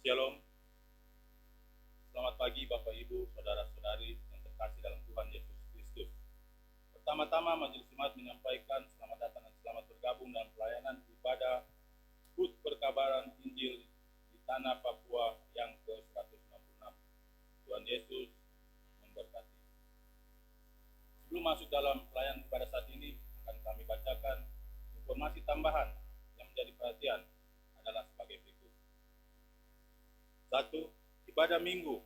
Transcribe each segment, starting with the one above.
Shalom. Selamat pagi Bapak Ibu, Saudara-saudari yang terkasih dalam Tuhan Yesus Kristus. Pertama-tama Majelis Jemaat menyampaikan selamat datang dan selamat bergabung dalam pelayanan ibadah HUT Perkabaran Injil di Tanah Papua yang ke-166. Tuhan Yesus memberkati. Sebelum masuk dalam pelayanan ibadah saat ini, akan kami bacakan informasi tambahan yang menjadi perhatian adalah sebagai berikut. 1. Ibadah minggu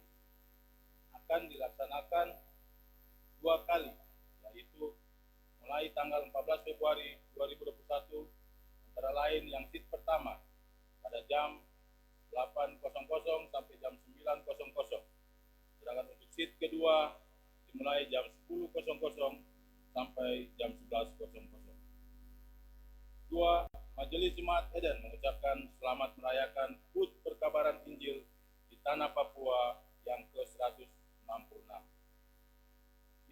akan dilaksanakan 2 kali, yaitu mulai tanggal 14 Februari 2021, antara lain yang shift pertama pada jam 8.00 sampai jam 9.00, sedangkan untuk shift kedua dimulai jam 10.00 sampai jam 11.00. 2. Majelis Jemaat Eden mengucapkan selamat merayakan HUT Perkabaran Injil di Tanah Papua yang ke-166.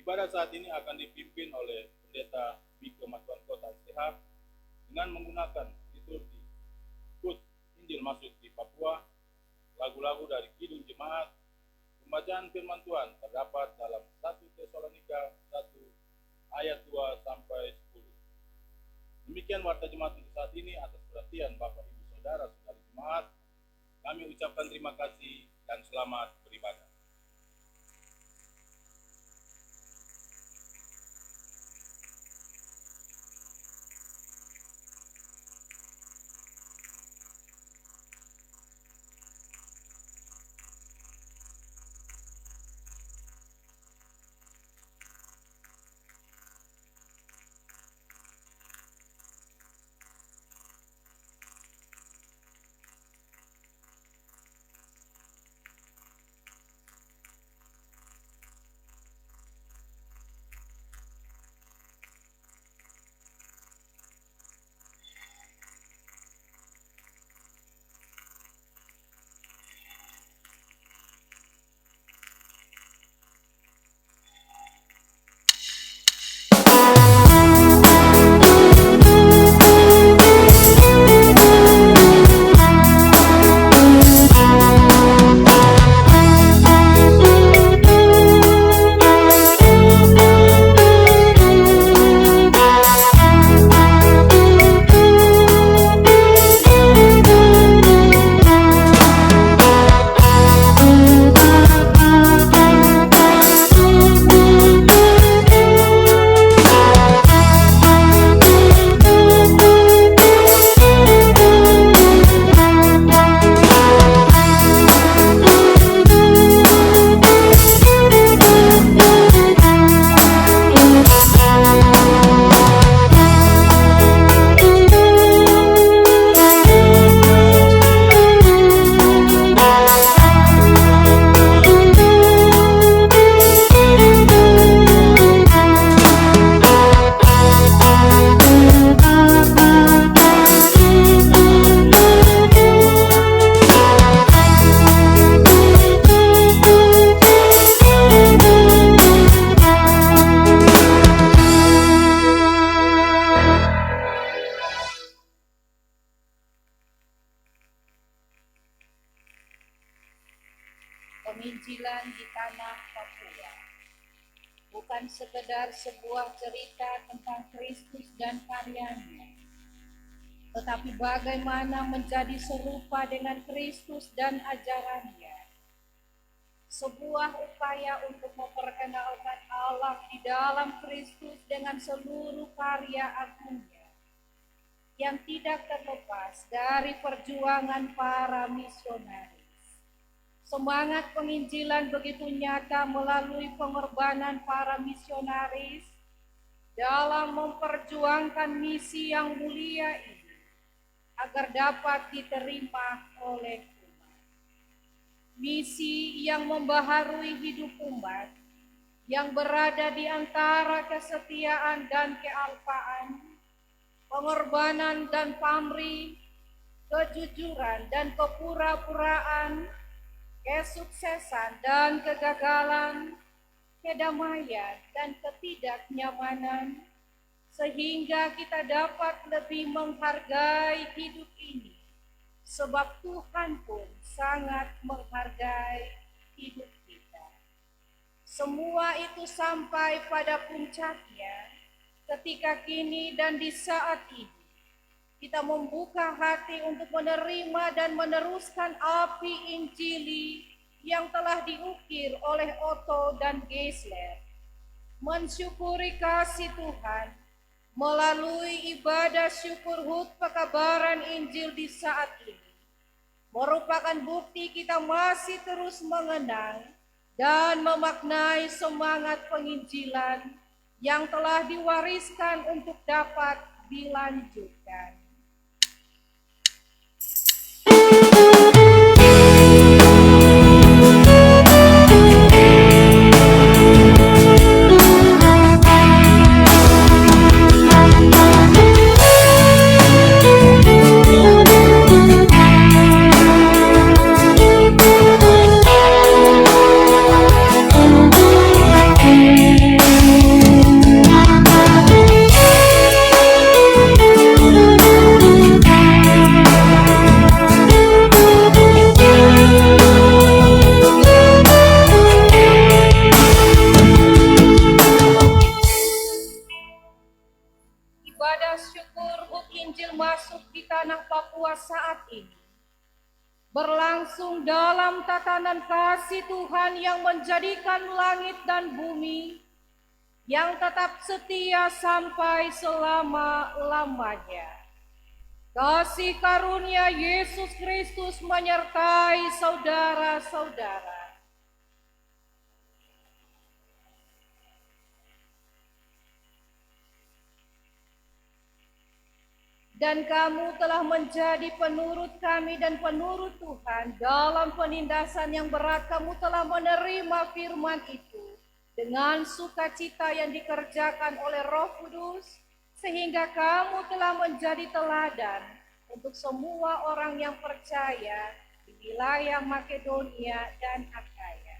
Ibadah saat ini akan dipimpin oleh Pendeta Miko Matuan Kota STH dengan menggunakan liturgi HUT Injil Masuk di Papua, lagu-lagu dari Kidung Jemaat, pembacaan firman Tuhan terdapat dalam 1 Tesalonika 1 ayat 2 sampai 10. Demikian warta jemaat untuk saat ini. Atas perhatian Bapak Ibu Saudara Saudari Jemaat, kami ucapkan terima kasih dan selamat beribadah. Penginjilan di Tanah Papua bukan sekedar sebuah cerita tentang Kristus dan karyanya, tetapi bagaimana menjadi serupa dengan Kristus dan ajarannya. Sebuah upaya untuk memperkenalkan Allah di dalam Kristus dengan seluruh karya agungnya yang tidak terlepas dari perjuangan para misionaris. Semangat penginjilan begitu nyata melalui pengorbanan para misionaris dalam memperjuangkan misi yang mulia ini agar dapat diterima oleh umat. Misi yang membaharui hidup umat yang berada di antara kesetiaan dan kealpaan, pengorbanan dan pamrih, kejujuran dan kepura-puraan, kesuksesan dan kegagalan, kedamaian dan ketidaknyamanan, sehingga kita dapat lebih menghargai hidup ini sebab Tuhan pun sangat menghargai hidup kita. Semua itu sampai pada puncaknya ketika kini dan di saat ini kita membuka hati untuk menerima dan meneruskan api Injili yang telah diukir oleh Otto dan Geisler. Mensyukuri kasih Tuhan melalui ibadah syukur HUT pekabaran Injil di saat ini merupakan bukti kita masih terus mengenang dan memaknai semangat penginjilan yang telah diwariskan untuk dapat dilanjutkan. Ibadah syukur HUT Injil masuk di tanah Papua saat ini berlangsung dalam tatanan kasih Tuhan yang menjadikan langit dan bumi yang tetap setia sampai selama-lamanya. Kasih karunia Yesus Kristus menyertai saudara-saudara. Dan kamu telah menjadi penurut kami dan penurut Tuhan. Dalam penindasan yang berat kamu telah menerima firman itu dengan sukacita yang dikerjakan oleh Roh Kudus, sehingga kamu telah menjadi teladan untuk semua orang yang percaya di wilayah Makedonia dan Akaya.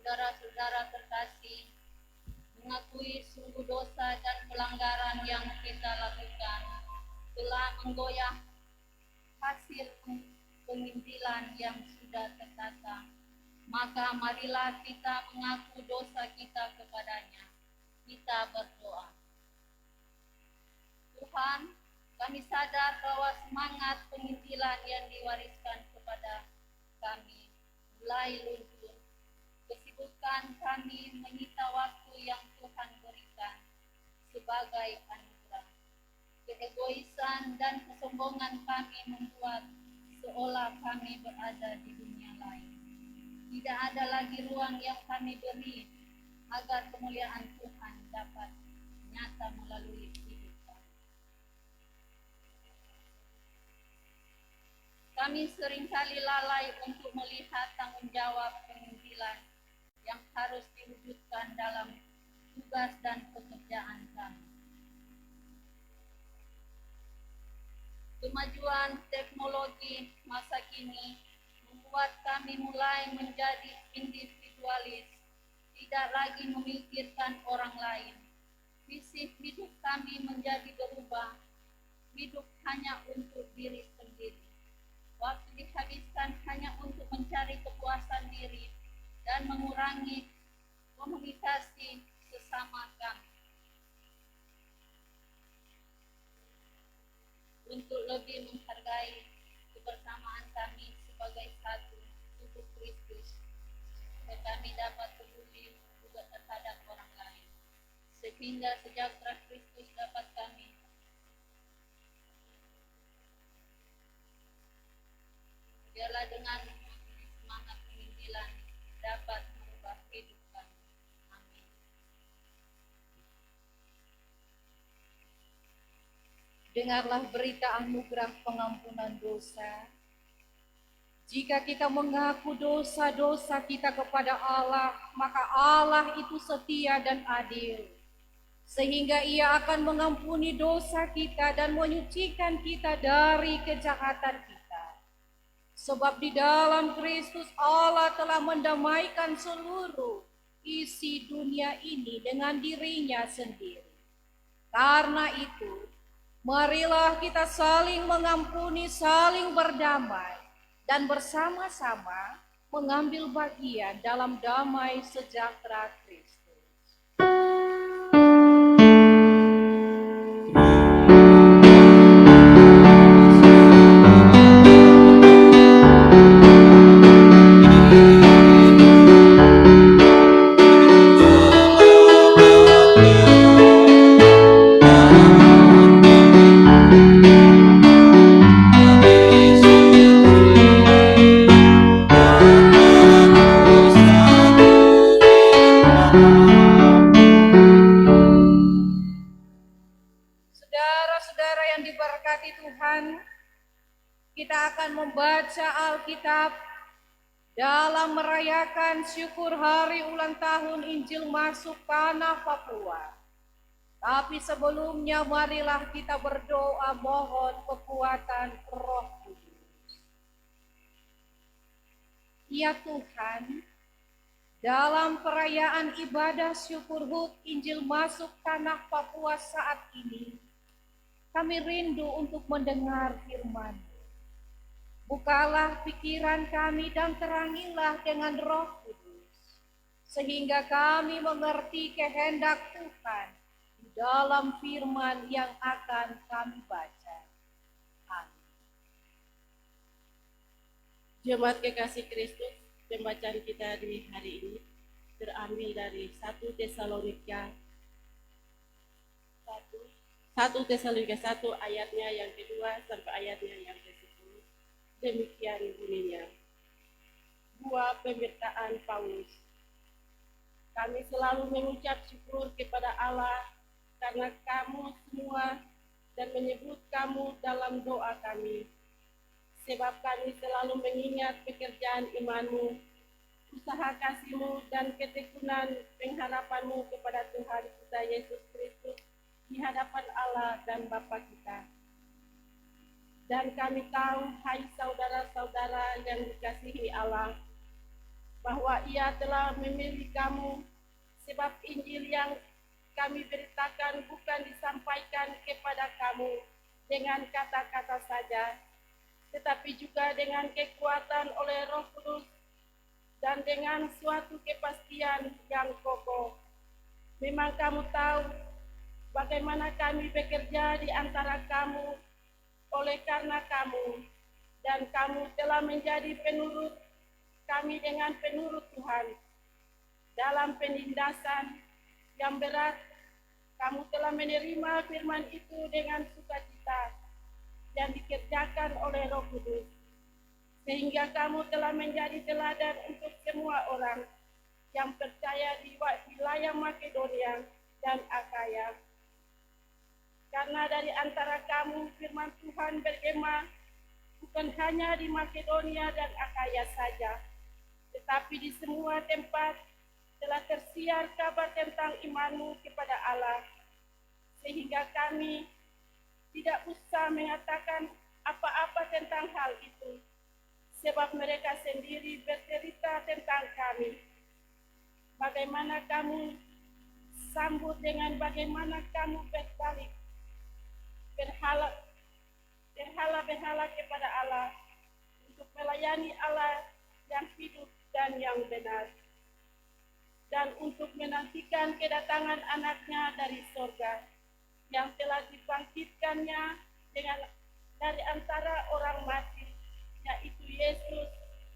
Saudara-saudara terkasih, mengakui sungguh dosa dan pelanggaran yang kita lakukan telah menggoyah hasil penginjilan yang sudah tertata. Maka marilah kita mengaku dosa kita kepadanya. Kita berdoa. Tuhan, kami sadar bahwa semangat penginjilan yang diwariskan kepada kami mulai luntur. Kesibukan kami menyita waktu yang Tuhan berikan sebagai anugerah. Keegoisan dan kesombongan kami membuat seolah kami berada di dunia lain. Tidak ada lagi ruang yang kami beri agar kemuliaan Tuhan dapat nyata melalui hidup kami. Kami seringkali lalai untuk melihat tanggung jawab penginjilan yang harus diwujudkan dalam tugas dan pekerjaan kami. Kemajuan teknologi masa kini membuat kami mulai menjadi individualis, tidak lagi memikirkan orang lain. Visi hidup kami menjadi berubah, hidup hanya untuk diri sendiri. Waktu dihabiskan hanya untuk mencari kepuasan diri dan mengurangi komunikasi sesama kami. Untuk lebih menghargai kebersamaan kami sebagai satu tubuh Kristus, supaya kami dapat peduli juga terhadap orang lain, sehingga sejahtera Kristus dapat kami biarlah dengan semangat penginjilan dapat merubah hidup kami. Amin. Dengarlah berita anugerah pengampunan dosa. Jika kita mengaku dosa-dosa kita kepada Allah, maka Allah itu setia dan adil, sehingga Ia akan mengampuni dosa kita dan menyucikan kita dari kejahatan kita. Sebab di dalam Kristus Allah telah mendamaikan seluruh isi dunia ini dengan diri-Nya sendiri. Karena itu, marilah kita saling mengampuni, saling berdamai, dan bersama-sama mengambil bagian dalam damai sejahtera Kristus. Saudara-saudara yang diberkati Tuhan, kita akan membaca Alkitab dalam merayakan syukur hari ulang tahun Injil masuk tanah Papua. Tapi sebelumnya marilah kita berdoa mohon kekuatan Roh Kudus. Ya Tuhan, dalam perayaan ibadah syukur HUT Injil masuk tanah Papua saat ini, kami rindu untuk mendengar firman-Mu. Bukalah pikiran kami dan terangilah dengan Roh Kudus, sehingga kami mengerti kehendak Tuhan di dalam firman yang akan kami baca. Amin. Jemaat kekasih Kristus, pembacaan kita di hari ini terambil dari 1 Tesalonika 1 ayatnya yang kedua sampai ayatnya yang ke-10. Demikian bunyinya. Buah pemberitaan Paulus. Kami selalu mengucap syukur kepada Allah karena kamu semua dan menyebut kamu dalam doa kami. Sebab kami selalu mengingat pekerjaan imanmu, usaha kasihmu dan ketekunan pengharapanmu kepada Tuhan kita Yesus Kristus di hadapan Allah dan Bapa kita. Dan kami tahu, hai saudara-saudara yang dikasihi Allah, bahwa Ia telah memilih kamu, sebab Injil yang kami beritakan bukan disampaikan kepada kamu dengan kata-kata saja, tetapi juga dengan kekuatan oleh Roh Kudus dan dengan suatu kepastian yang kokoh. Memang kamu tahu bagaimana kami bekerja di antara kamu oleh karena kamu, dan kamu telah menjadi penurut kami dengan penurut Tuhan. Dalam penindasan yang berat, kamu telah menerima firman itu dengan sukacita yang dikerjakan oleh Roh Kudus, sehingga kamu telah menjadi teladan untuk semua orang yang percaya di wilayah Makedonia dan Akaya. Karena dari antara kamu firman Tuhan bergema bukan hanya di Makedonia dan Akaya saja, tetapi di semua tempat telah tersiar kabar tentang imanmu kepada Allah, sehingga kami tidak usah mengatakan apa-apa tentang hal itu, sebab mereka sendiri bercerita tentang kami. Bagaimana kamu sambut dengan bagaimana kamu berbalik berhala kepada Allah untuk melayani Allah yang hidup dan yang benar, dan untuk menantikan kedatangan anaknya dari sorga yang telah dibangkitkannya dari antara orang mati, yaitu Yesus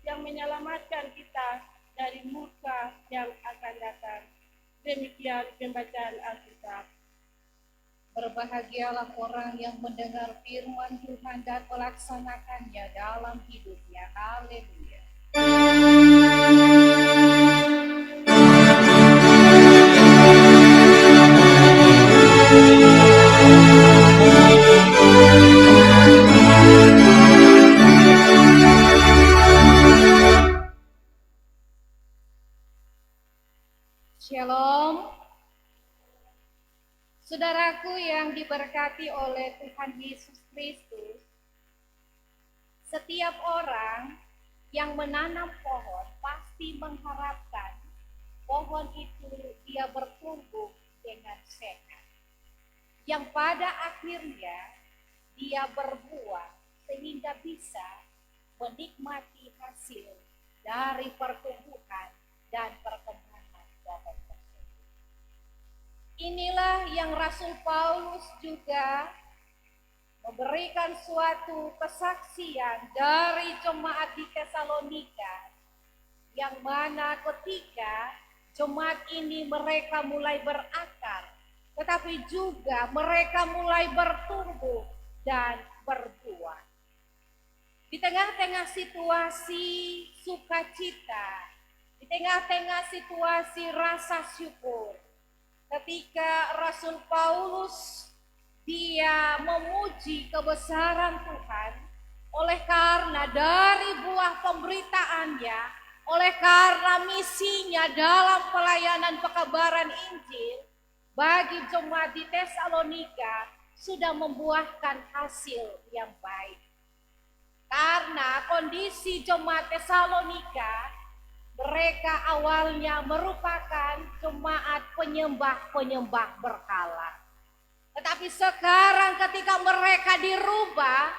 yang menyelamatkan kita dari murka yang akan datang. Demikian pembacaan Alkitab. Berbahagialah orang yang mendengar firman Tuhan dan melaksanakannya dalam hidupnya. Haleluya. Shalom. Saudaraku yang diberkati oleh Tuhan Yesus Kristus, setiap orang yang menanam pohon pasti mengharapkan pohon itu dia bertumbuh dengan sehat, yang pada akhirnya dia berbuah sehingga bisa menikmati hasil dari pertumbuhan dan perkembangan pohon tersebut. Inilah yang Rasul Paulus juga memberikan suatu kesaksian dari jemaat di Tesalonika, yang mana ketika jemaat ini mereka mulai berakar, tetapi juga mereka mulai bertumbuh dan berbuah. Di tengah-tengah situasi sukacita, di tengah-tengah situasi rasa syukur, ketika Rasul Paulus dia memuji kebesaran Tuhan, oleh karena dari buah pemberitaannya, oleh karena misinya dalam pelayanan pekabaran Injil bagi jemaat di Tesalonika sudah membuahkan hasil yang baik. Karena kondisi jemaat Tesalonika, mereka awalnya merupakan jemaat penyembah berhala. Tetapi sekarang ketika mereka dirubah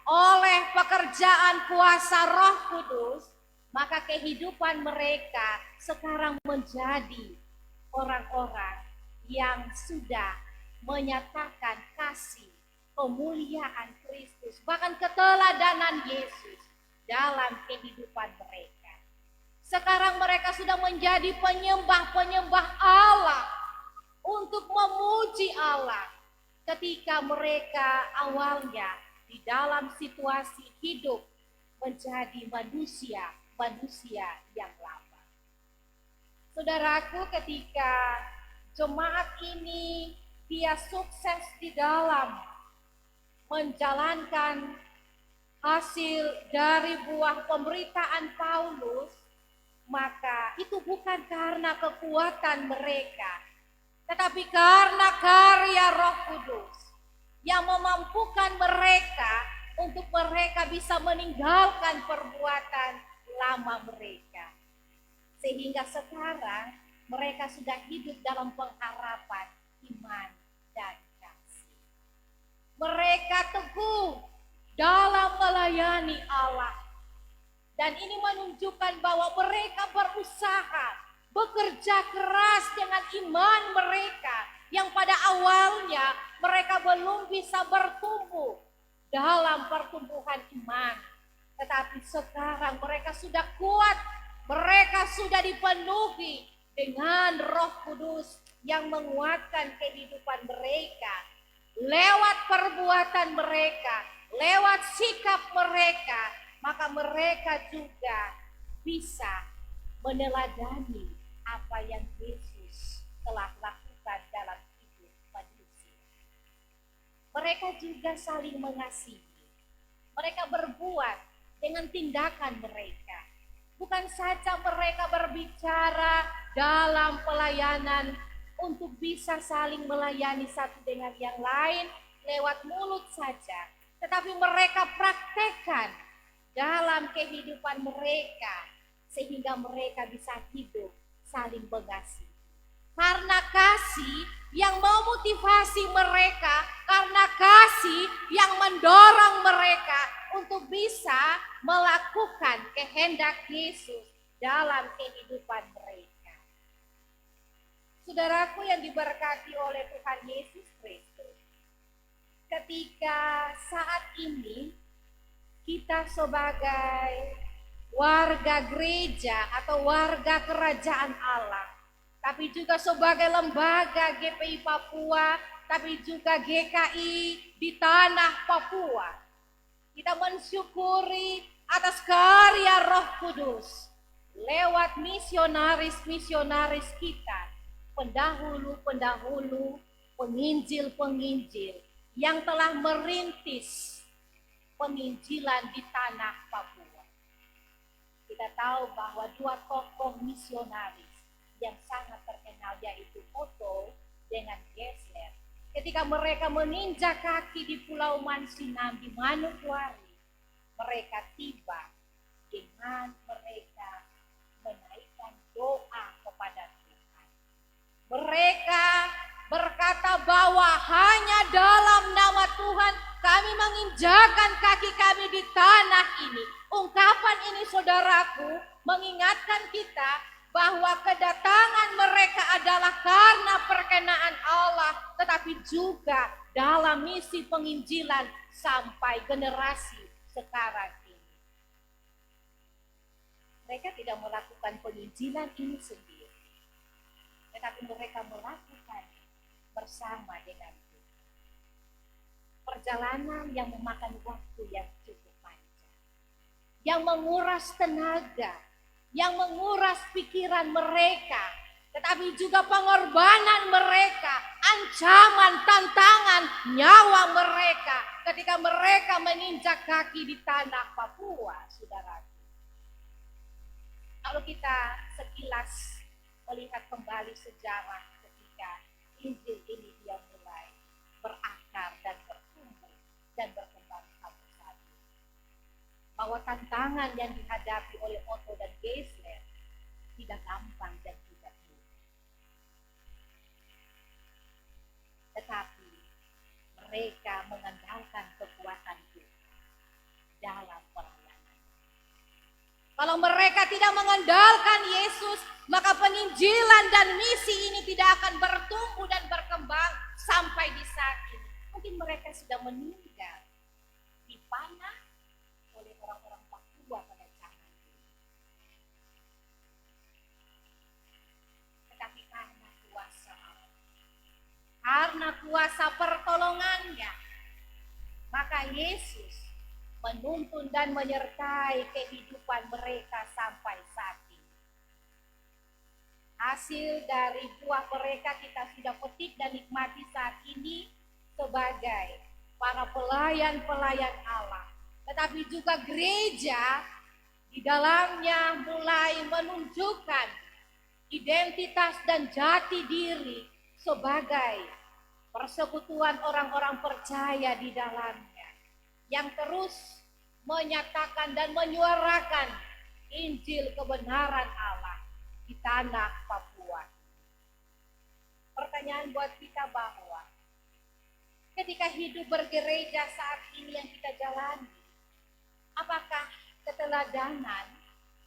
oleh pekerjaan kuasa Roh Kudus, maka kehidupan mereka sekarang menjadi orang-orang yang sudah menyatakan kasih, kemuliaan Kristus, bahkan keteladanan Yesus dalam kehidupan mereka. Sekarang mereka sudah menjadi penyembah Allah untuk memuji Allah, ketika mereka awalnya di dalam situasi hidup menjadi manusia yang lama. Saudaraku, ketika jemaat ini dia sukses di dalam menjalankan hasil dari buah pemberitaan Paulus, maka itu bukan karena kekuatan mereka, tetapi karena karya Roh Kudus yang memampukan mereka untuk mereka bisa meninggalkan perbuatan lama mereka. Sehingga sekarang mereka sudah hidup dalam pengharapan iman dan kasih. Mereka teguh dalam melayani Allah. Dan ini menunjukkan bahwa mereka berusaha, bekerja keras dengan iman mereka yang pada awalnya mereka belum bisa bertumbuh dalam pertumbuhan iman. Tetapi sekarang mereka sudah kuat, mereka sudah dipenuhi dengan Roh Kudus yang menguatkan kehidupan mereka. Lewat perbuatan mereka, lewat sikap mereka, maka mereka juga bisa meneladani apa yang Yesus telah lakukan dalam hidup manusia. Mereka juga saling mengasihi. Mereka berbuat dengan tindakan mereka. Bukan saja mereka berbicara dalam pelayanan untuk bisa saling melayani satu dengan yang lain lewat mulut saja, tetapi mereka praktekkan dalam kehidupan mereka sehingga mereka bisa hidup saling mengasihi. Karena kasih yang memotivasi mereka, karena kasih yang mendorong mereka untuk bisa melakukan kehendak Yesus dalam kehidupan mereka. Saudaraku yang diberkati oleh Tuhan Yesus Kristus, ketika saat ini kita sebagai warga gereja atau warga kerajaan Allah, tapi juga sebagai lembaga GPI Papua, tapi juga GKI di tanah Papua, kita mensyukuri atas karya Roh Kudus lewat misionaris-misionaris kita, pendahulu-pendahulu, penginjil-penginjil yang telah merintis penginjilan di tanah Papua. Kita tahu bahwa dua tokoh misionaris yang sangat terkenal yaitu Otto dengan Geisler, ketika mereka menginjak kaki di Pulau Mansinam di Manokwari, mereka tiba dengan mereka menaikkan doa kepada Tuhan. Mereka berkata bahwa hanya dalam nama Tuhan kami menginjakkan kaki kami di tanah ini. Ungkapan ini, saudaraku, mengingatkan kita bahwa kedatangan mereka adalah karena perkenaan Allah, tetapi juga dalam misi penginjilan sampai generasi sekarang ini. Mereka tidak melakukan penginjilan ini sendiri, tetapi mereka melakukan bersama dengan Tuhan. Perjalanan yang memakan waktu yang cukup panjang, yang menguras tenaga, yang menguras pikiran mereka, tetapi juga pengorbanan mereka, ancaman, tantangan, nyawa mereka ketika mereka menginjak kaki di tanah Papua, saudaraku. Kalau kita sekilas melihat kembali sejarah ketika Injil ini dia mulai berakar dan bertumbuh dan berkembang sampai saat ini, bahwa tantangan yang dihadapi oleh Otto dan Geisler tidak gampang dan tidak mudah. Tetapi mereka mengandalkan kekuatan Tuhan dalam pelayanan. Kalau mereka tidak mengandalkan Yesus, maka penginjilan dan misi ini tidak akan bertumbuh dan berkembang sampai di saat ini. Mungkin mereka sudah meninggal, dipanah oleh orang-orang Papua pada zaman itu. Tetapi karena kuasa Allah, karena kuasa pertolongannya, maka Yesus menuntun dan menyertai kehidupan mereka sampai saat ini. Hasil dari buah mereka kita sudah petik dan nikmati saat ini sebagai para pelayan-pelayan Allah. Tetapi juga gereja di dalamnya mulai menunjukkan identitas dan jati diri sebagai persekutuan orang-orang percaya di dalamnya, yang terus menyatakan dan menyuarakan Injil kebenaran Allah di tanah Papua. Pertanyaan buat kita bahwa ketika hidup bergereja saat ini yang kita jalani, apakah keteladanan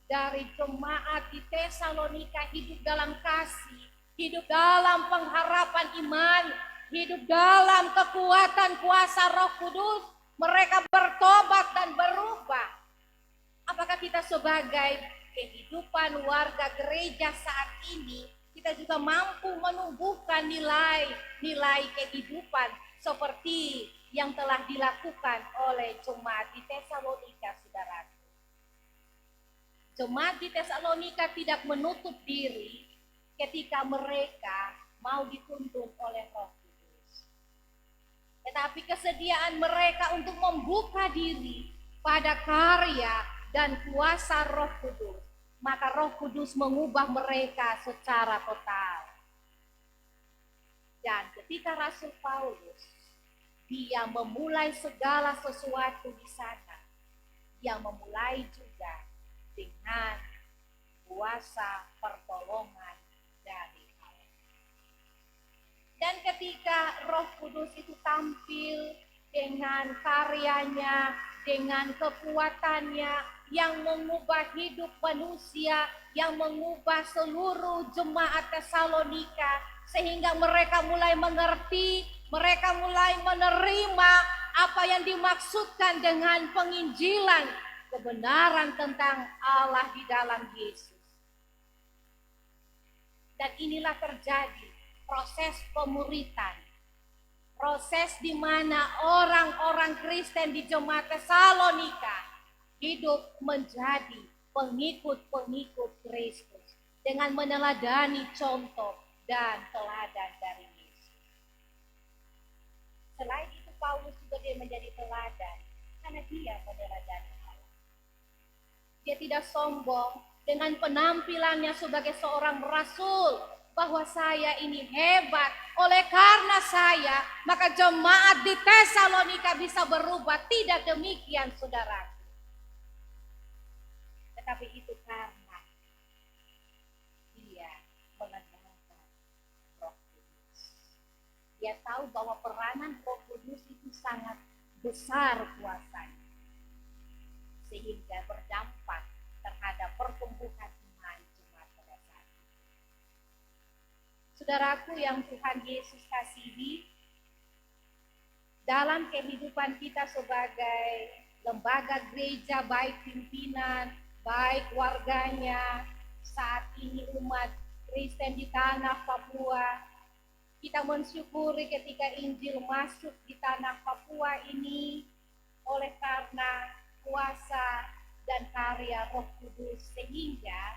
dari jemaat di Tesalonika hidup dalam kasih, hidup dalam pengharapan iman, hidup dalam kekuatan kuasa Roh Kudus, mereka bertobat dan berubah? Apakah kita sebagai kehidupan warga gereja saat ini, kita juga mampu menumbuhkan nilai-nilai kehidupan seperti yang telah dilakukan oleh jemaat di Tesalonika, saudaraku? Jemaat di Tesalonika tidak menutup diri ketika mereka mau dituntun oleh Roh Kudus. Tetapi kesediaan mereka untuk membuka diri pada karya dan kuasa Roh Kudus, maka Roh Kudus mengubah mereka secara total. Dan ketika Rasul Paulus Dia memulai segala sesuatu di sana. Dia memulai juga dengan kuasa pertolongan dari Allah. Dan ketika Roh Kudus itu tampil dengan karyanya, dengan kekuatannya yang mengubah hidup manusia, yang mengubah seluruh jemaat Tesalonika, sehingga mereka mulai mengerti, mereka mulai menerima apa yang dimaksudkan dengan penginjilan, kebenaran tentang Allah di dalam Yesus. Dan inilah terjadi proses pemuritan, proses di mana orang-orang Kristen di jemaat Tesalonika hidup menjadi pengikut-pengikut Kristus dengan meneladani contoh dan teladan dari Yesus. Selain itu Paulus juga dia menjadi teladan karena dia meneladani Allah. Dia tidak sombong dengan penampilannya sebagai seorang rasul, bahwa saya ini hebat, oleh karena saya maka jemaat di Tesalonika bisa berubah. Tidak demikian saudaraku. Tetapi itu karena dia mengandalkan Roh Kudus. Dia tahu bahwa peranan Roh Kudus itu sangat besar kuasanya, sehingga berdampak terhadap pertumbuhan iman jemaat pada saat itu. Saudaraku yang Tuhan Yesus kasihi, dalam kehidupan kita sebagai lembaga gereja, baik pimpinan, baik warganya, saat ini umat Kristen di tanah Papua, kita mensyukuri ketika Injil masuk di tanah Papua ini oleh karena kuasa dan karya Roh Kudus, sehingga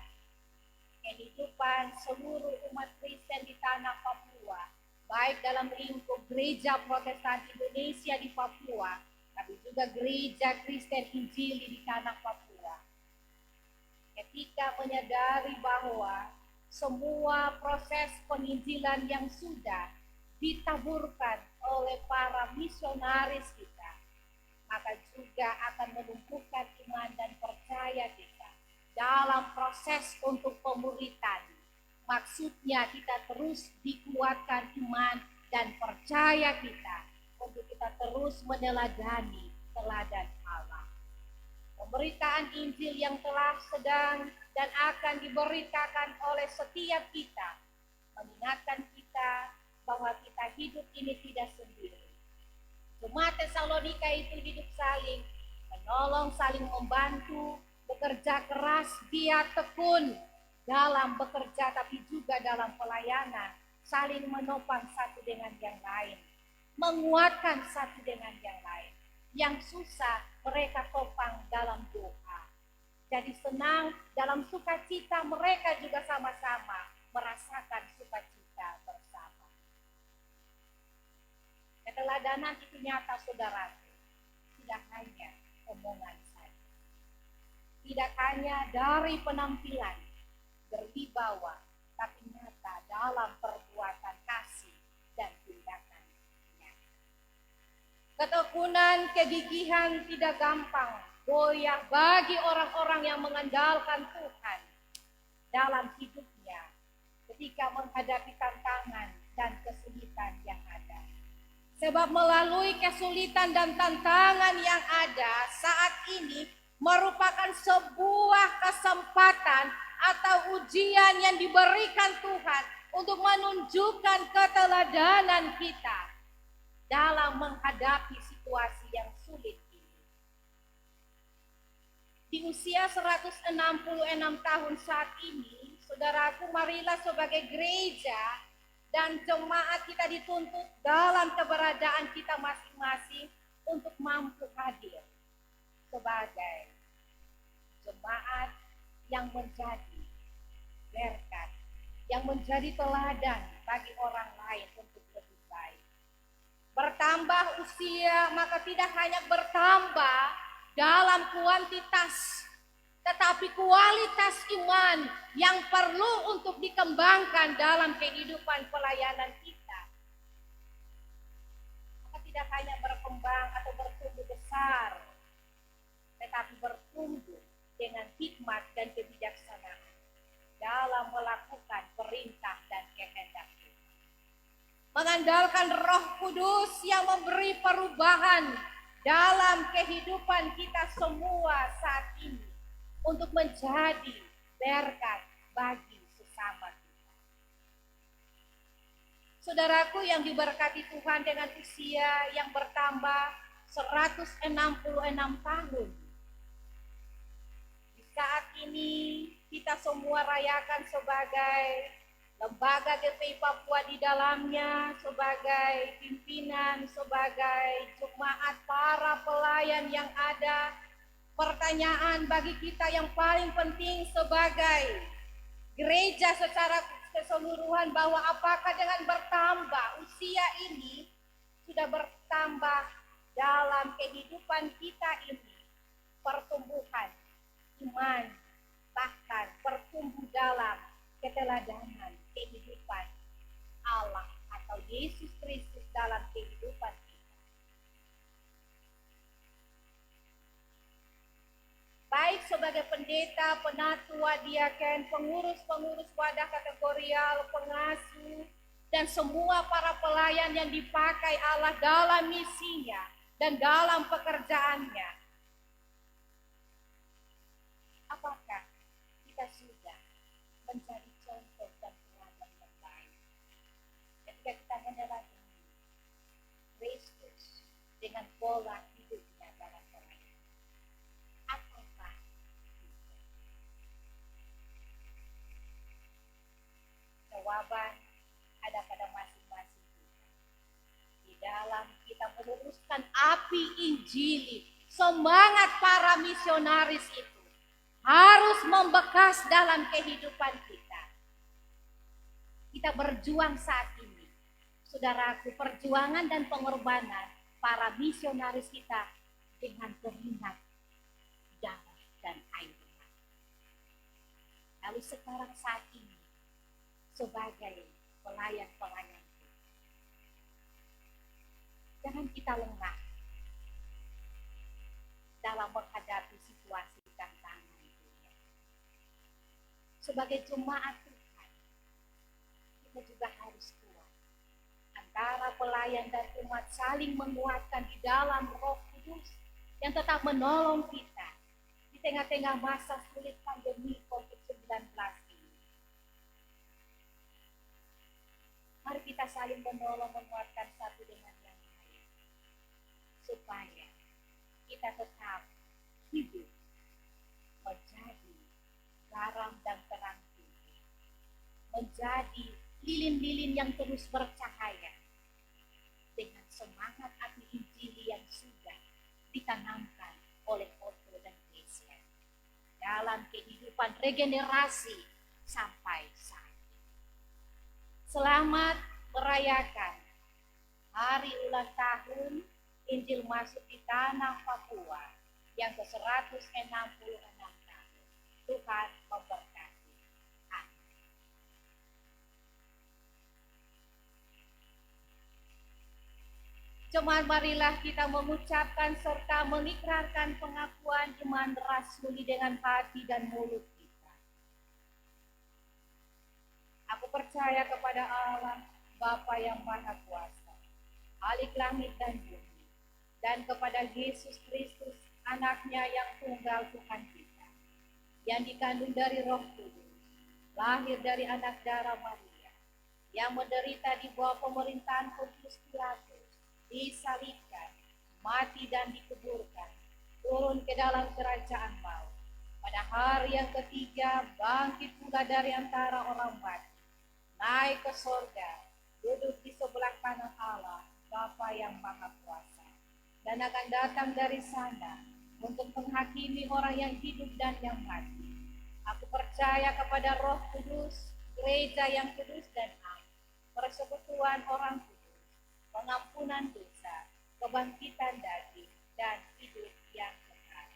kehidupan seluruh umat Kristen di tanah Papua, baik dalam lingkup gereja Protestan Indonesia di Papua, tapi juga gereja Kristen Injili di tanah Papua, ketika menyadari bahwa semua proses penginjilan yang sudah ditaburkan oleh para misionaris kita, maka juga akan menumbuhkan iman dan percaya kita dalam proses untuk pemuritan. Maksudnya kita terus dikuatkan iman dan percaya kita untuk kita terus meneladani teladan Allah. Pemberitaan Injil yang telah sedang dan akan diberitakan oleh setiap kita mengingatkan kita bahwa kita hidup ini tidak sendiri. Jemaat Tesalonika itu hidup saling menolong, saling membantu, bekerja keras, giat tekun dalam bekerja tapi juga dalam pelayanan, saling menopang satu dengan yang lain, menguatkan satu dengan yang lain. Yang susah mereka topang dalam doa. Jadi senang dalam sukacita, mereka juga sama-sama merasakan sukacita bersama. Keteladanan itu nyata saudaraku, tidak hanya omongan saja, tidak hanya dari penampilan berwibawa, tapi nyata dalam perbuatan kasih dan tindakan nyata. Ketekunan, kegigihan tidak gampang goyah bagi orang-orang yang mengandalkan Tuhan dalam hidupnya ketika menghadapi tantangan dan kesulitan yang ada. Sebab melalui kesulitan dan tantangan yang ada saat ini merupakan sebuah kesempatan atau ujian yang diberikan Tuhan untuk menunjukkan keteladanan kita dalam menghadapi situasi yang sulit ini. Di usia 166 tahun saat ini, saudaraku, marilah sebagai gereja dan jemaat kita dituntut dalam keberadaan kita masing-masing untuk mampu hadir sebagai jemaat yang menjadi berkat, yang menjadi teladan bagi orang lain untuk lebih baik. Bertambah usia, maka tidak hanya bertambah dalam kuantitas, tetapi kualitas iman yang perlu untuk dikembangkan dalam kehidupan pelayanan kita. Maka tidak hanya berkembang atau bertumbuh besar, tetapi bertumbuh dengan hikmat dan kebijaksanaan dalam melakukan perintah dan kehendak Tuhan. Mengandalkan Roh Kudus yang memberi perubahan dalam kehidupan kita semua saat ini untuk menjadi berkat bagi sesama kita. Saudaraku yang diberkati Tuhan dengan usia yang bertambah 166 tahun. Di saat ini kita semua rayakan sebagai lembaga GPI Papua di dalamnya, sebagai pimpinan, sebagai jemaat para pelayan yang ada. Pertanyaan bagi kita yang paling penting sebagai gereja secara keseluruhan, bahwa apakah dengan bertambah usia ini sudah bertambah dalam kehidupan kita ini pertumbuhan iman, bahkan bertumbuh dalam keteladanan kehidupan Allah atau Yesus Kristus dalam kehidupan kita. Baik sebagai pendeta, penatua, diaken, pengurus-pengurus wadah kategorial, pengasuh, dan semua para pelayan yang dipakai Allah dalam misinya dan dalam pekerjaannya. Apakah kita sudah menjadi contoh dan teladan yang baik ketika kita meneladani Kristus dengan pola hidupnya dalam pelayanan? Apakah kita? Jawaban ada pada masing-masing kita. Di dalam kita meneruskan api Injili, semangat para misionaris itu harus membekas dalam kehidupan kita. Kita berjuang saat ini. Saudaraku, perjuangan dan pengorbanan para misionaris kita dengan keringat, darah, dan air mata. Lalu sekarang saat ini, sebagai pelayan-pelayan Tuhan, jangan kita lengah dalam menghadapi situasi tantangan. Sebagai jemaat Tuhan, kita juga harus kuat. Antara pelayan dan umat saling menguatkan di dalam Roh Kudus yang tetap menolong kita di tengah-tengah masa sulit pandemi COVID-19 ini. Mari kita saling menolong, menguatkan satu dengan yang lain, supaya kita tetap hidup menjadi garam dan terang dunia, menjadi lilin-lilin yang terus bercahaya dengan semangat api Injili yang sudah ditanamkan oleh Otto dan Geisler dalam kehidupan regenerasi sampai saat ini. Selamat merayakan hari ulang tahun Injil masuk di tanah Papua yang ke-166 tahun. Tuhan memberkati. Amin. Jemaat, marilah kita mengucapkan serta mengikrarkan pengakuan iman rasuli dengan hati dan mulut kita. Aku percaya kepada Allah, Bapa yang Maha Kuasa, Khalik langit dan bumi, dan kepada Yesus Kristus, Anaknya yang tunggal Tuhan kita, yang dikandung dari Roh Kudus, lahir dari anak darah Maria, yang menderita di bawah pemerintahan Pontius Pilatus, disalibkan, mati dan dikuburkan, turun ke dalam kerajaan maut. Pada hari yang ketiga bangkit pula dari antara orang mati, naik ke sorga, duduk di sebelah kanan Allah, Bapa yang Maha Kuasa, dan akan datang dari sana untuk menghakimi orang yang hidup dan yang mati. Aku percaya kepada Roh Kudus, gereja yang kudus dan am, persekutuan orang kudus, pengampunan dosa, kebangkitan daging, dan hidup yang kekal.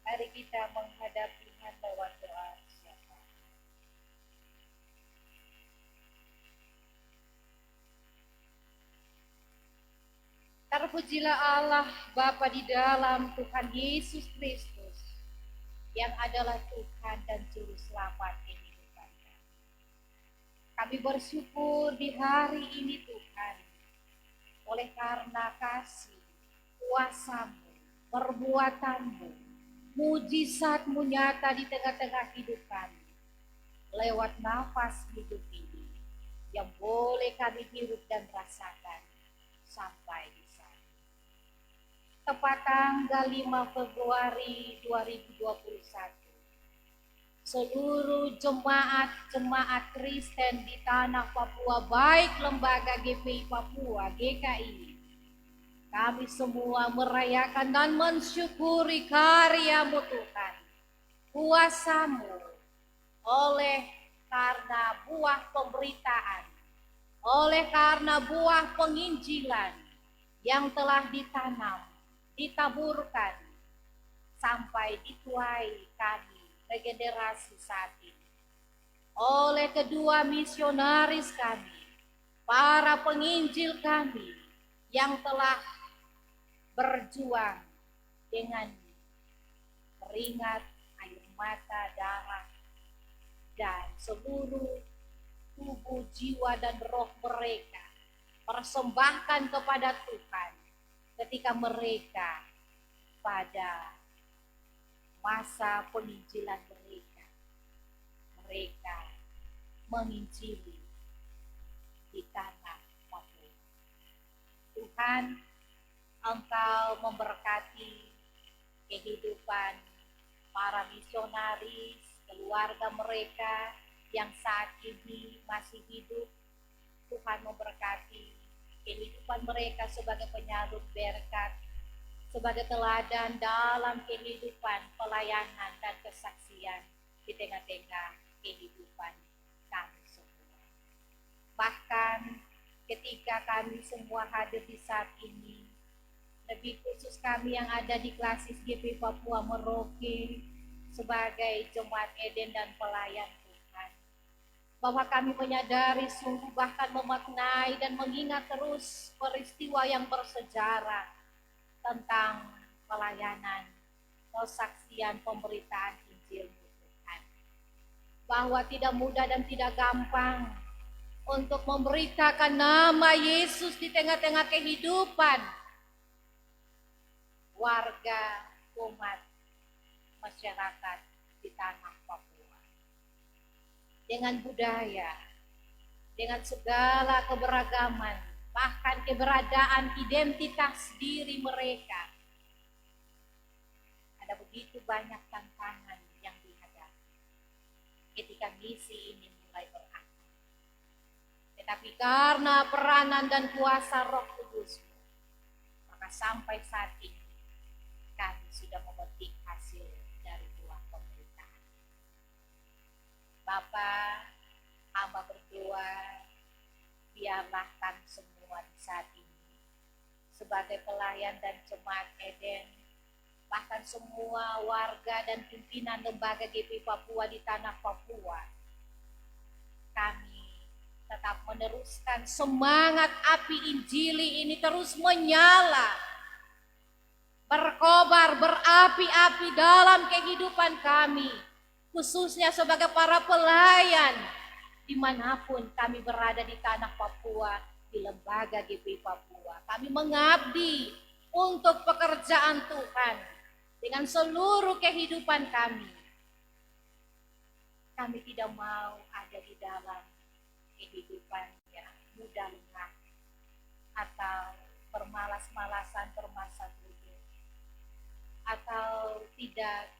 Mari kita menghadap Tuhan lewat doa siapa. Terpujilah Allah Bapa di dalam Tuhan Yesus Kristus, yang adalah Tuhan dan Juru Selamat kehidupan kami. Kami bersyukur di hari ini Tuhan, oleh karena kasih, kuasa-Mu, perbuatan-Mu, mujizat-Mu nyata di tengah-tengah hidup kami, lewat nafas hidup ini, yang boleh kami hirup dan rasakan sampai di sana. Tepat tanggal 5 Februari 2021, seluruh jemaat Kristen di tanah Papua, baik lembaga GPI Papua, GKI, kami semua merayakan dan mensyukuri karya-Mu Tuhan, kuasa-Mu, oleh karena buah pemberitaan, oleh karena buah penginjilan yang telah ditanam, ditaburkan, sampai dituai kami regenerasi saat ini. Oleh kedua misionaris kami, para penginjil kami yang telah berjuang dengan keringat, air mata, darah, dan seluruh tubuh, jiwa, dan roh mereka persembahkan kepada Tuhan ketika mereka pada masa penginjilan mereka menginjili di tanah Papua. Tuhan, Engkau memberkati kehidupan para misionaris, keluarga mereka yang saat ini masih hidup. Tuhan memberkati kehidupan mereka sebagai penyalur berkat, sebagai teladan dalam kehidupan, pelayanan, dan kesaksian di tengah-tengah kehidupan kami semua. Bahkan ketika kami semua hadir di saat ini, lebih khusus kami yang ada di Klasis GP Papua Merauke sebagai Jemaat Eden dan pelayan Tuhan, bahwa kami menyadari sungguh, bahkan memaknai dan mengingat terus peristiwa yang bersejarah tentang pelayanan, kesaksian, pemberitaan Injil Tuhan, bahwa tidak mudah dan tidak gampang untuk memberitakan nama Yesus di tengah-tengah kehidupan warga, umat, masyarakat di tanah Papua. Dengan budaya, dengan segala keberagaman, bahkan keberadaan identitas diri mereka, ada begitu banyak tantangan yang dihadapi ketika misi ini mulai berakar. Tetapi karena peranan dan kuasa Roh Kudus, maka sampai saat ini kami sudah memetik hasil dari buah pemberitaan. Bapa, hamba berdoa, biarlah kami semua di saat ini sebagai pelayan dan jemaat Eden, bahkan semua warga dan pimpinan lembaga GP Papua di tanah Papua, kami tetap meneruskan semangat api Injili ini terus menyala, berkobar, berapi-api dalam kehidupan kami, khususnya sebagai para pelayan dimanapun kami berada di tanah Papua, di lembaga GP Papua. Kami mengabdi untuk pekerjaan Tuhan dengan seluruh kehidupan kami. Kami tidak mau ada di dalam kehidupan yang mudah lengah atau bermalas-malasan, bermasa bodoh, atau tidak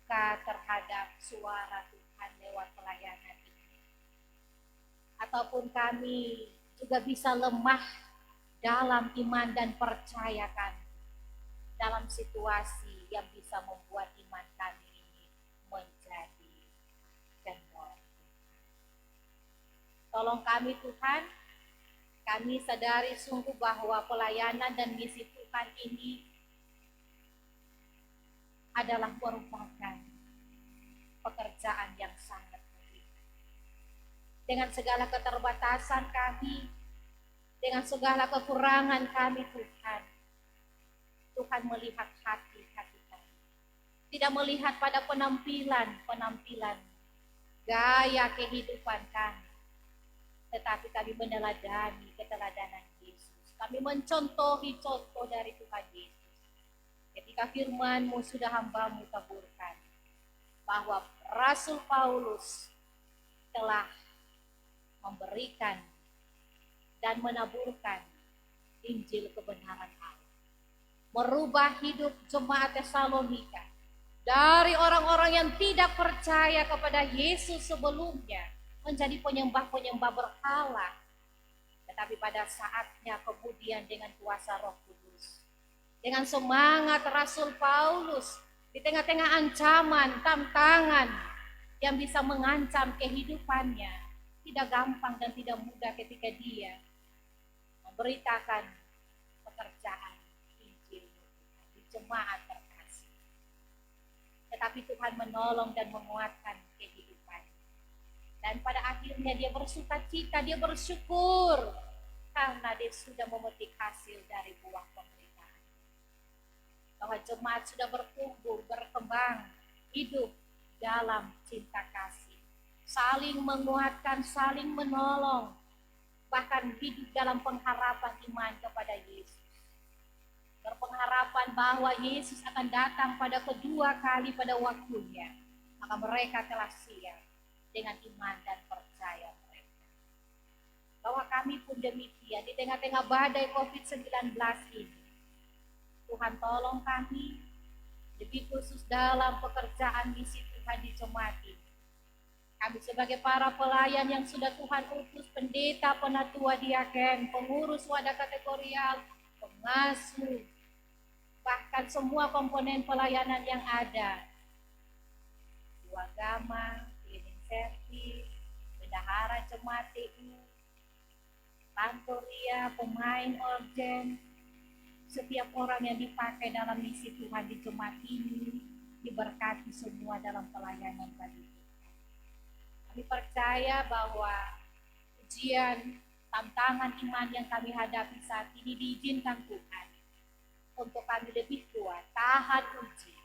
peka terhadap suara Tuhan lewat pelayanan ini. Ataupun kami juga bisa lemah dalam iman dan percaya kami dalam situasi yang bisa membuat iman kami ini menjadi kendor. Tolong kami Tuhan, kami sadari sungguh bahwa pelayanan dan misi Tuhan ini adalah merupakan pekerjaan yang sangat mulia. Dengan segala keterbatasan kami, dengan segala kekurangan kami Tuhan, Tuhan melihat hati-hati kami. Tidak melihat pada penampilan, gaya kehidupan kami, tetapi kami meneladani keteladanan Yesus. Kami mencontohi contoh dari Tuhan Yesus. Ketika firman-Mu sudah hamba-Mu taburkan, bahwa Rasul Paulus telah memberikan dan menaburkan Injil kebenaran Allah, merubah hidup jemaat Tesalonika dari orang-orang yang tidak percaya kepada Yesus sebelumnya menjadi penyembah-penyembah berhala. Tetapi pada saatnya kemudian dengan kuasa Roh Kudus, dengan semangat Rasul Paulus, di tengah-tengah ancaman, tantangan yang bisa mengancam kehidupannya, tidak gampang dan tidak mudah ketika dia memberitakan pekerjaan Injil di jemaat terkasih. Tetapi Tuhan menolong dan menguatkan kehidupannya. Dan pada akhirnya dia bersukacita, dia bersyukur karena dia sudah memetik hasil dari buah pemberitaan. Bahwa jemaat sudah bertumbuh, berkembang, hidup dalam cinta kasih, saling menguatkan, saling menolong, bahkan hidup dalam pengharapan iman kepada Yesus. Berpengharapan bahwa Yesus akan datang pada kedua kali pada waktunya, maka mereka telah siap dengan iman dan percaya mereka. Bahwa kami pun demikian di tengah-tengah badai COVID-19 ini, Tuhan tolong kami, lebih khusus dalam pekerjaan misi Tuhan di jemaat ini. Kami sebagai para pelayan yang sudah Tuhan utus, pendeta, penatua, diaken, pengurus wadah kategorial, pengasuh, bahkan semua komponen pelayanan yang ada, guru agama, cleaning service, bendahara jemaat TU, kantoria, pemain orgen, setiap orang yang dipakai dalam misi Tuhan di jemaat ini diberkati semua dalam pelayanan bagi Tuhan. Kami percaya bahwa ujian, tantangan iman yang kami hadapi saat ini diizinkan Tuhan untuk kami lebih kuat, tahan uji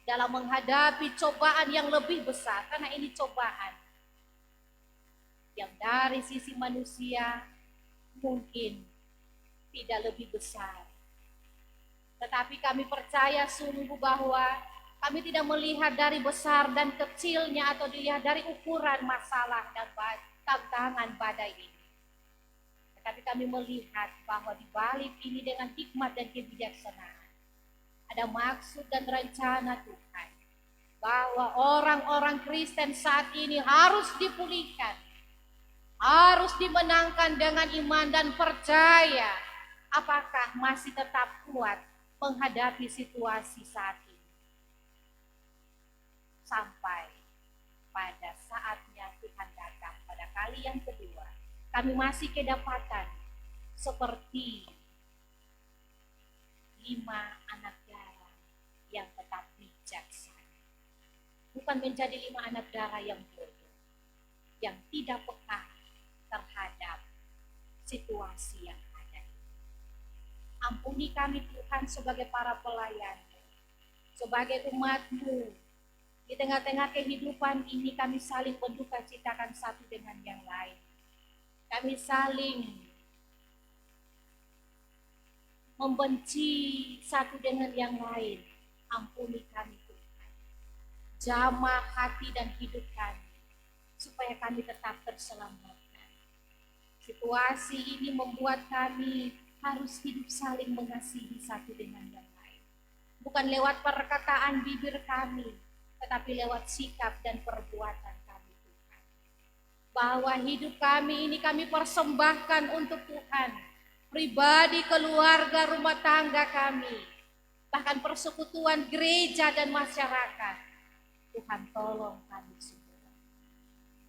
dalam menghadapi cobaan yang lebih besar, karena ini cobaan yang dari sisi manusia mungkin tidak lebih besar. Tetapi kami percaya sungguh bahwa kami tidak melihat dari besar dan kecilnya atau dilihat dari ukuran masalah dan tantangan badai ini. Tetapi kami melihat bahwa di balik ini dengan hikmat dan kebijaksanaan ada maksud dan rencana Tuhan, bahwa orang-orang Kristen saat ini harus dipulihkan, harus dimenangkan dengan iman dan percaya. Apakah masih tetap kuat menghadapi situasi saat ini? Sampai pada saatnya Tuhan datang pada kali yang kedua, kami masih kedapatan seperti 5 anak darah yang tetap bijaksana. Bukan menjadi 5 anak darah yang bodoh, yang tidak peka terhadap situasi yang ada. Ampuni kami Tuhan sebagai para pelayan, sebagai umat-Mu. Di tengah-tengah kehidupan ini kami saling berduka citakan satu dengan yang lain. Kami saling membenci satu dengan yang lain. Ampuni kami Tuhan. Jamah hati dan hidup kami, supaya kami tetap terselamatkan. Situasi ini membuat kami harus hidup saling mengasihi satu dengan yang lain. Bukan lewat perkataan bibir kami, tetapi lewat sikap dan perbuatan kami Tuhan. Bahwa hidup kami ini kami persembahkan untuk Tuhan, pribadi, keluarga, rumah tangga kami, bahkan persekutuan gereja dan masyarakat. Tuhan tolong kami semua.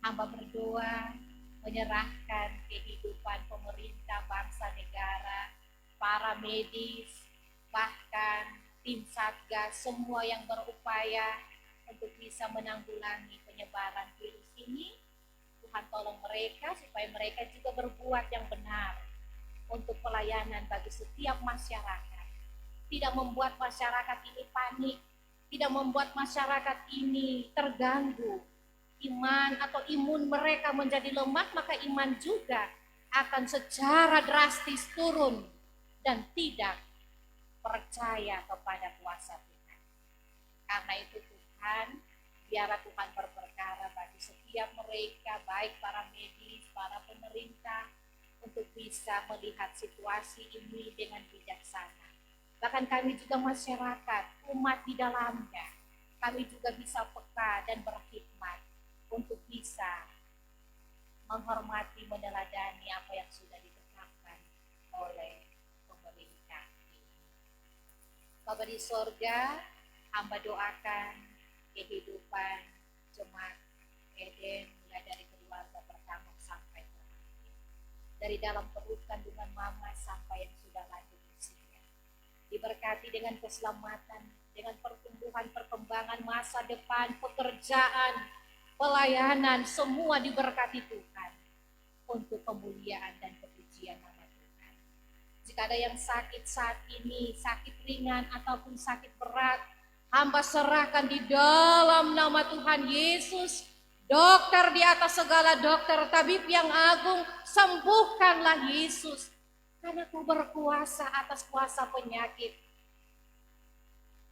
Hamba berdoa menyerahkan kehidupan pemerintah, bangsa, negara, para medis, bahkan tim Satgas, semua yang berupaya untuk bisa menanggulangi penyebaran virus ini. Tuhan tolong mereka supaya mereka juga berbuat yang benar untuk pelayanan bagi setiap masyarakat. Tidak membuat masyarakat ini panik, tidak membuat masyarakat ini terganggu. Iman atau imun mereka menjadi lemah, maka iman juga akan secara drastis turun dan tidak percaya kepada kuasa Tuhan. Karena itu Tuhan, biarlah Tuhan berperkara bagi setiap mereka, baik para medis, para pemerintah, untuk bisa melihat situasi ini dengan bijaksana. Bahkan kami juga masyarakat, umat di dalamnya, kami juga bisa peka dan berkhidmat untuk bisa menghormati, meneladani apa yang sudah ditetapkan oleh pemerintah. Bapa di sorga, hamba doakan kehidupan jemaat Eden mulai dari keluarga pertama sampai terakhir. Dari dalam perut kandungan mama sampai yang sudah lanjut usia. Diberkati dengan keselamatan, dengan pertumbuhan, perkembangan masa depan, pekerjaan, pelayanan, semua diberkati Tuhan untuk kemuliaan dan kepujian nama Tuhan. Jika ada yang sakit saat ini, sakit ringan ataupun sakit berat, hamba serahkan di dalam nama Tuhan Yesus. Dokter di atas segala dokter, tabib yang agung, sembuhkanlah Yesus. Karena Kau berkuasa atas kuasa penyakit.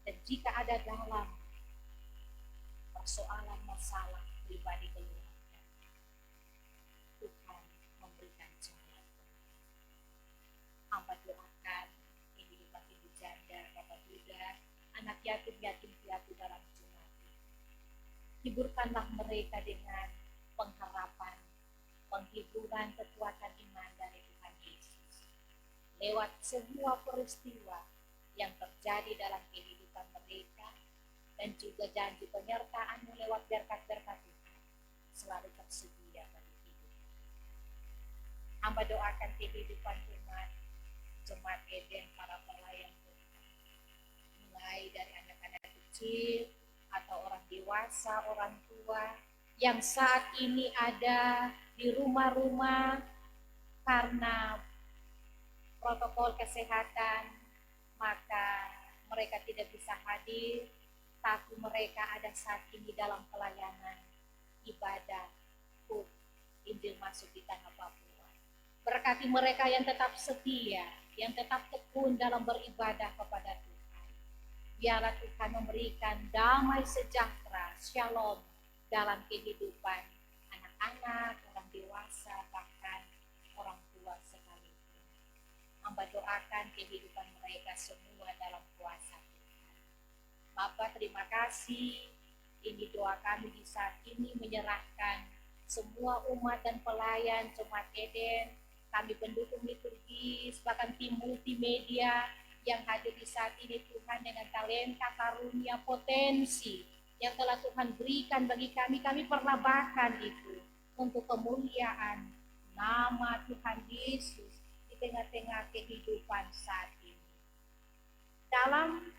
Dan jika ada dalam persoalan masalah pribadi keluarga, Tuhan memberikan jalan. Hamba doakan kehidupan ibu janda, bapak duda, anak yatim piatu dalam Jumat. Hiburkanlah mereka dengan pengharapan, penghiburan, kekuatan iman dari Tuhan Yesus. Lewat semua peristiwa yang terjadi dalam kehidupan mereka, dan juga janji penyertaan-Mu lewat berkat-berkat Tuhan selalu tersedia bagi hidup. Hamba doakan kehidupan jemaat Eden, para pelayan Tuhan, mulai dari anak-anak kecil atau orang dewasa, orang tua yang saat ini ada di rumah-rumah karena protokol kesehatan, maka mereka tidak bisa hadir, tapi mereka ada saat ini dalam pelayanan ibadah HUT Injil Masuk di Tanah Papua. Berkati mereka yang tetap setia, yang tetap tekun dalam beribadah kepada Tuhan. Biarlah Tuhan memberikan damai sejahtera, shalom dalam kehidupan anak-anak, orang dewasa, bahkan orang tua sekalipun. Hamba doakan kehidupan mereka semua dalam kuasa Tuhan. Bapa, terima kasih. Ini doa kami di saat ini menyerahkan semua umat dan pelayan jemaat Eden, kami pendukung liturgis, bahkan tim multimedia yang hadir di saat ini Tuhan dengan talenta, karunia, potensi yang telah Tuhan berikan bagi kami. Kami perlambahkan itu untuk kemuliaan nama Tuhan Yesus di tengah-tengah kehidupan saat ini. Dalam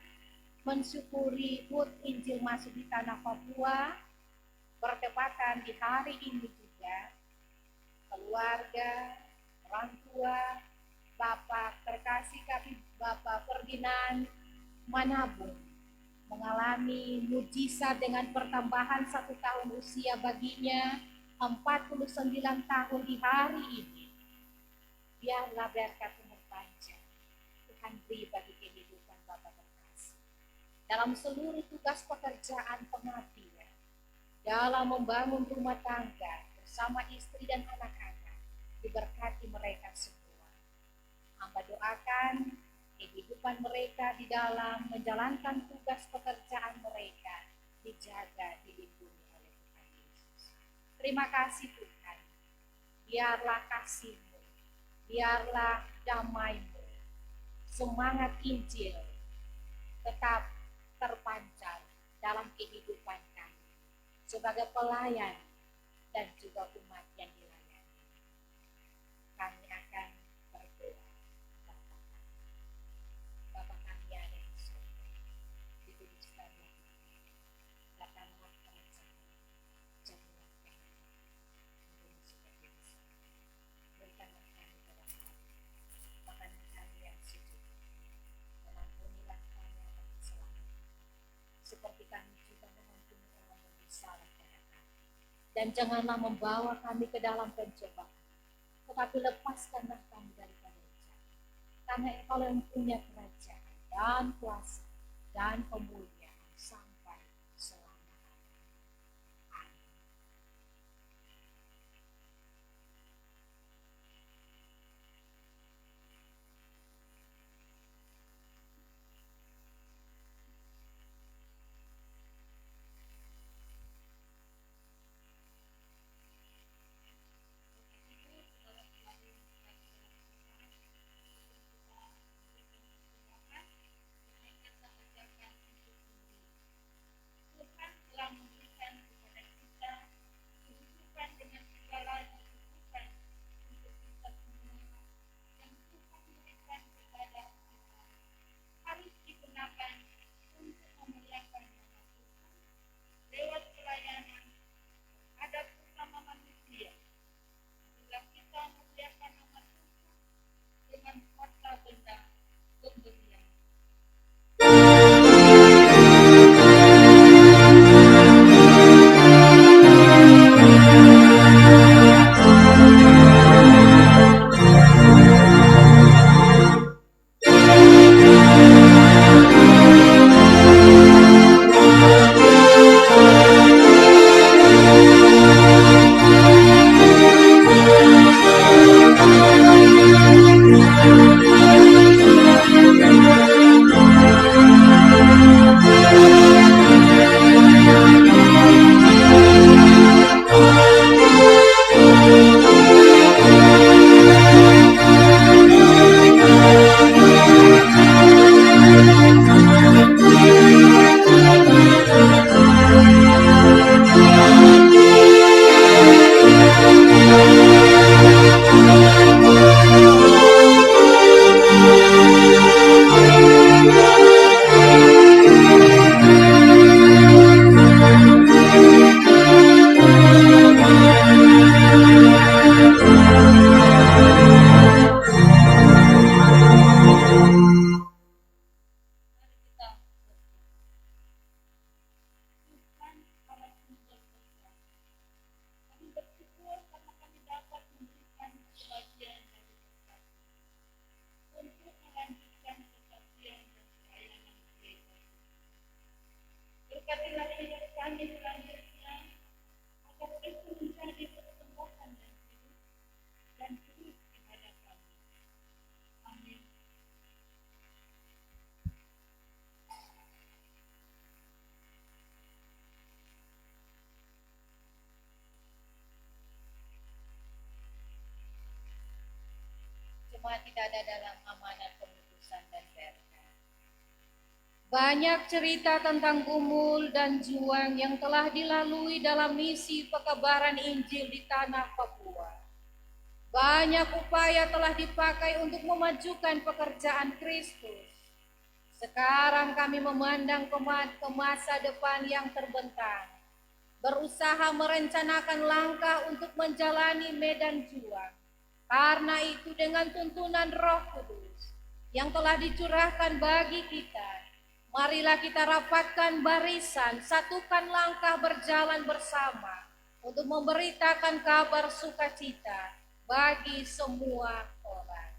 mensyukuri HUT Injil Masuk di Tanah Papua, bertepatan di hari ini juga keluarga, orang tua, Bapak terkasih kami Bapak Ferdinand Manabung mengalami mujizat dengan pertambahan 1 tahun usia baginya, 49 tahun di hari ini. Biarlah berkat umur panjang Tuhan beri bagi kehidupan Bapak terkasih dalam seluruh tugas pekerjaan pengabdian, dalam membangun rumah tangga bersama istri dan anak-anak. Diberkati mereka semua. Hamba doakan kehidupan mereka di dalam menjalankan tugas pekerjaan mereka dijaga, dilindungi oleh Tuhan Yesus. Terima kasih Tuhan. Biarlah kasih-Mu, biarlah damai-Mu, semangat Injil tetap terpancar dalam kehidupan kami sebagai pelayan dan juga umat yang dilayani. Kami akan berdoa. Bapa kami yang ada di surga, Dan janganlah membawa kami ke dalam pencobaan, tetapi lepaskanlah kami daripada jahat. Karena Engkau yang punya kerajaan dan kuasa dan kemuliaan sampai selama-lamanya. Amin. Tuhan telah memberikan kepada kita kehidupan dengan segala kehidupan untuk kita semua yang Tuhan berikan kepada kita harus digunakan untuk memuliakan nama Tuhan lewat pelayanan terhadap sesama manusia. Bila kita memuliakan nama Tuhan dengan harta benda pemberian. Tuhan Allah sumber berkah. Kami bersyukur karena kami dapat memberikan sebagian dari berkat untuk melanjutkan kesaksian dan pelayanan gereja. Berkatilah hidup kami selanjutnya agar itu menjadi persembahan dan hidup dan terus di hadapan. Amin. Jemaat tidak ada dalam amanat pemutusan dan berkat. Banyak cerita tentang gumul dan juang yang telah dilalui dalam misi pekabaran Injil di tanah Papua. Banyak upaya telah dipakai untuk memajukan pekerjaan Kristus. Sekarang kami memandang ke masa depan yang terbentang, berusaha merencanakan langkah untuk menjalani medan juang. Karena itu dengan tuntunan Roh Kudus yang telah dicurahkan bagi kita, marilah kita rapatkan barisan, satukan langkah berjalan bersama untuk memberitakan kabar sukacita bagi semua orang.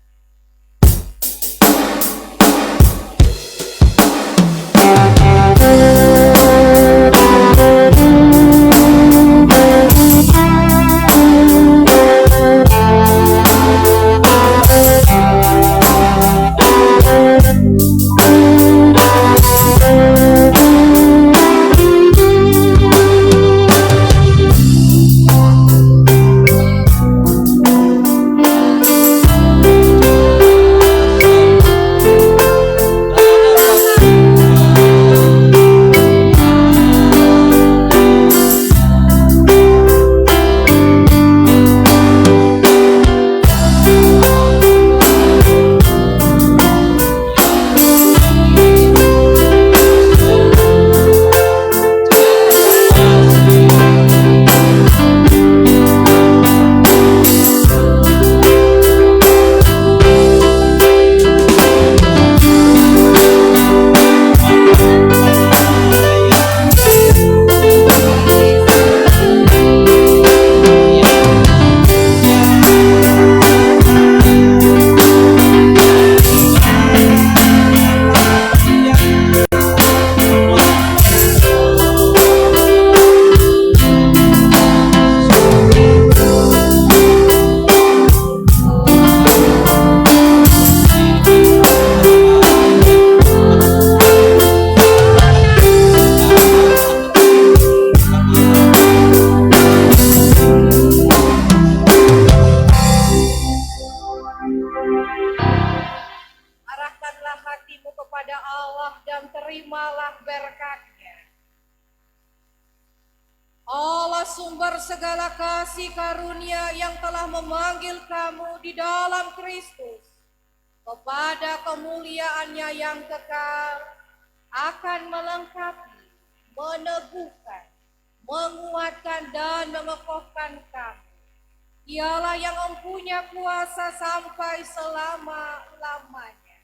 Allah sumber segala kasih karunia yang telah memanggil kamu di dalam Kristus kepada kemuliaannya yang kekal, akan melengkapi, meneguhkan, menguatkan dan mengokohkan kamu. Dialah yang mempunyai kuasa sampai selama-lamanya.